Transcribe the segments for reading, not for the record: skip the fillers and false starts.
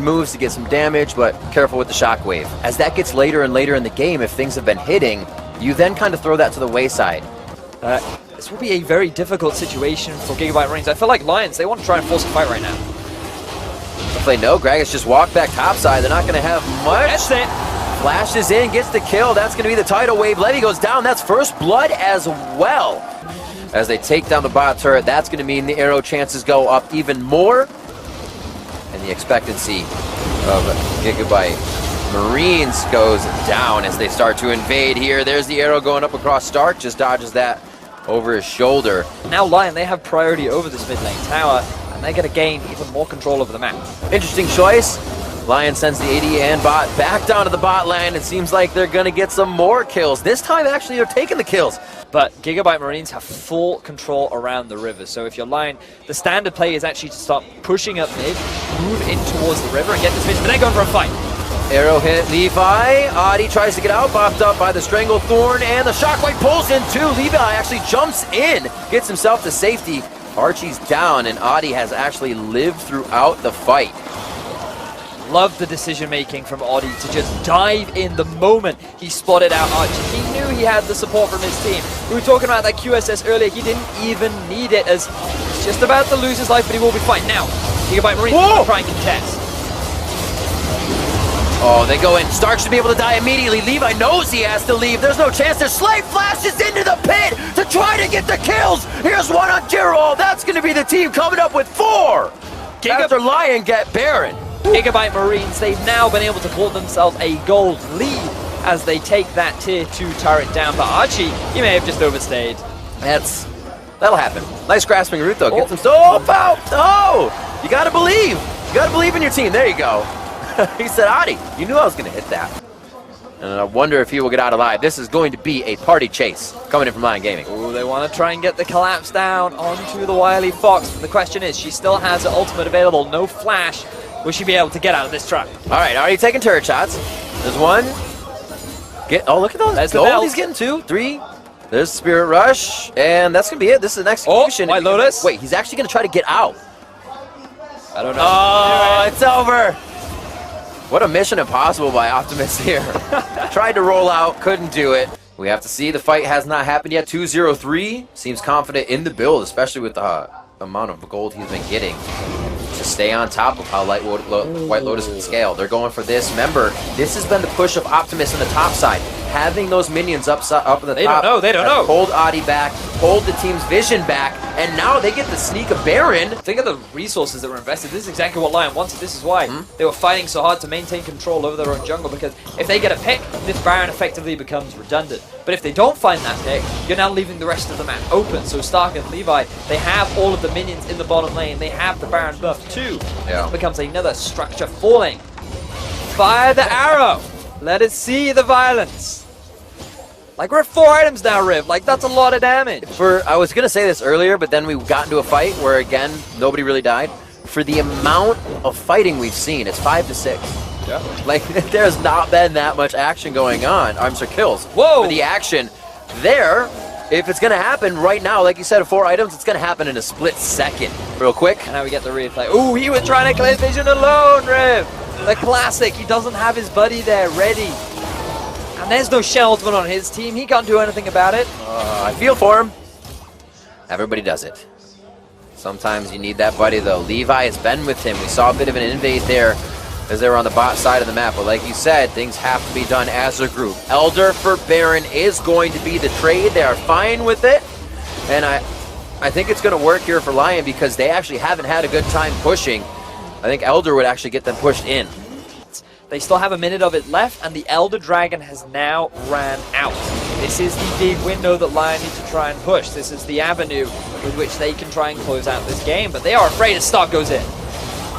moves to get some damage, but careful with the shockwave. As that gets later and later in the game, if things have been hitting, you then kind of throw that to the wayside. This will be a very difficult situation for Gigabyte Marines. I feel like Lions, they want to try and force a fight right now. If they know Gragas just walked back topside, they're not going to have much. That's it. Flashes in, gets the kill. That's going to be the tidal wave. Levy goes down. That's first blood as well. As they take down the bot turret, that's going to mean the arrow chances go up even more. And the expectancy of Gigabyte Marines goes down as they start to invade here. There's the arrow going up across Stark. Just dodges that over his shoulder. Now Lyon, they have priority over this mid lane tower, and they're going to gain even more control over the map. Interesting choice. Lyon sends the AD and bot back down to the bot lane. It seems like they're going to get some more kills. This time, actually, they're taking the kills. But Gigabyte Marines have full control around the river. So if you're Lyon, the standard play is actually to start pushing up mid, move in towards the river, and get this mid, but then going for a fight. Arrow hit Levi. Adi tries to get out, bopped up by the Stranglethorn, and the Shockwave pulls in too. Levi actually jumps in, gets himself to safety. Archie's down, and Adi has actually lived throughout the fight. Love the decision making from Adi to just dive in the moment he spotted out Archie. He knew he had the support from his team. We were talking about that QSS earlier. He didn't even need it, as it's just about to lose his life, but he will be fine. Now, Gigabyte Marines will try and contest. Oh, they go in. Stark should be able to die immediately. Levi knows he has to leave. There's no chance. Their Slave flashes into the pit to try to get the kills. Here's one on Girol. That's going to be the team coming up with 4. After Lyon get Baron. Gigabyte Marines, they've now been able to pull themselves a gold lead as they take that tier 2 turret down. But Archie, he may have just overstayed. That'll happen. Nice grasping root though. Gets him out. Oh, you gotta believe. You gotta believe in your team. There you go. He said, Adi, you knew I was gonna hit that. And I wonder if he will get out alive. This is going to be a party chase coming in from Lyon Gaming. Ooh, they want to try and get the collapse down onto the wily Fox. But the question is, she still has her ultimate available. No flash. Will she be able to get out of this trap? All right, already taking turret shots. There's one. Oh, look at those. There's the belt. He's getting 2, 3. There's Spirit Rush, and that's going to be it. This is an execution. Oh, White Lotus. Wait, he's actually going to try to get out. I don't know. Oh, it's over. What a mission impossible by Optimus here. Tried to roll out, couldn't do it. We have to see. The fight has not happened yet. 2-0-3. Seems confident in the build, especially with the amount of gold he's been getting. To stay on top of how White Lotus can scale. They're going for this. Remember, this has been the push of Optimus on the top side. Having those minions up in the top. They don't know. Hold Adi back, hold the team's vision back, and now they get the sneak of Baron. Think of the resources that were invested. This is exactly what Lyon wanted. This is why they were fighting so hard to maintain control over their own jungle, because if they get a pick, this Baron effectively becomes redundant. But if they don't find that pick, you're now leaving the rest of the map open. So Stark and Levi, they have all of the minions in the bottom lane. They have the Baron buff too. Yeah. It becomes another structure falling. Fire the arrow. Let it see the violence. Like, we're at 4 items now, Riv. Like, that's a lot of damage. I was going to say this earlier, but then we got into a fight where, again, nobody really died. For the amount of fighting we've seen, it's 5 to 6. Yeah. Like, there's not been that much action going on. I'm sorry, kills. Whoa! For the action there, if it's going to happen right now, like you said, at 4 items, it's going to happen in a split second. Real quick. And now we get the replay. Ooh, he was trying to clear vision alone, Riv. The classic. He doesn't have his buddy there ready. And there's no Sheldsman on his team. He can't do anything about it. I feel for him. Everybody does it. Sometimes you need that buddy, though. Levi has been with him. We saw a bit of an invade there as they were on the bot side of the map. But like you said, things have to be done as a group. Elder for Baron is going to be the trade. They are fine with it. And I think it's going to work here for Lyon because they actually haven't had a good time pushing. I think Elder would actually get them pushed in. They still have a minute of it left, and the Elder Dragon has now ran out. This is the big window that Lyon need to try and push. This is the avenue with which they can try and close out this game, but they are afraid as Stark goes in.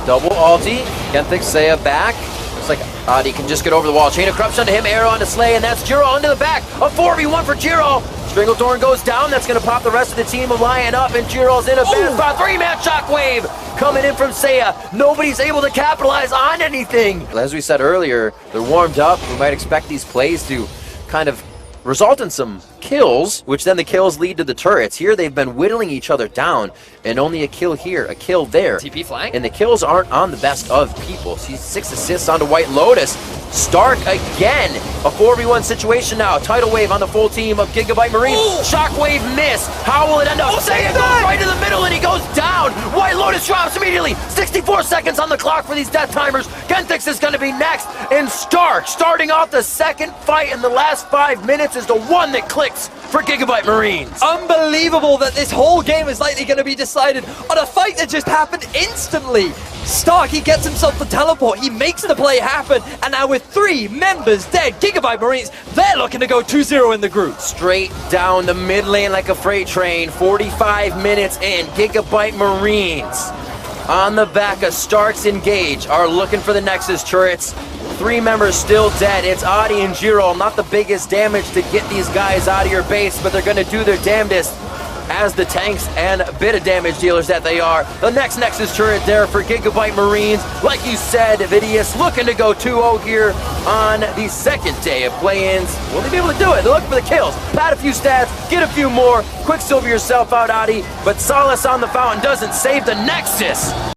Double ulti, Genthic Seiya back. Looks like Adi can just get over the wall. Chain of Corruption to him, arrow onto Slay, and that's Girol into the back. A 4v1 for Girol. Stranglethorn goes down. That's going to pop the rest of the team of Lyon up, and Girol's in a bad spot. 3-man shockwave coming in from Seiya. Nobody's able to capitalize on anything. As we said earlier, they're warmed up. We might expect these plays to kind of result in some kills, which then the kills lead to the turrets. Here they've been whittling each other down, and only a kill here, a kill there. TP flank. And the kills aren't on the best of people. She's 6 assists onto White Lotus. Stark again. A 4v1 situation now. Tidal Wave on the full team of Gigabyte Marines. Ooh. Shockwave miss. How will it end up? Saiyan goes right in the middle and he goes down. White Lotus drops immediately. 64 seconds on the clock for these death timers. Genthix is going to be next. And Stark, starting off the second fight in the last 5 minutes, is the one that clicks for Gigabyte Marines. Unbelievable that this whole game is likely going to be decided on a fight that just happened instantly. Stark, he gets himself the teleport, he makes the play happen, and now with 3 members dead, Gigabyte Marines, they're looking to go 2-0 in the group. Straight down the mid lane like a freight train, 45 minutes in, Gigabyte Marines on the back of Stark's Engage are looking for the Nexus turrets. 3 members still dead. It's Adi and Jiro. Not the biggest damage to get these guys out of your base, but they're going to do their damnedest as the tanks and a bit of damage dealers that they are. The next Nexus turret there for Gigabyte Marines. Like you said, Vidius looking to go 2-0 here on the second day of play-ins. Will they be able to do it? They're looking for the kills. Pad a few stats, get a few more. Quicksilver yourself out, Adi, but Solace on the fountain doesn't save the Nexus.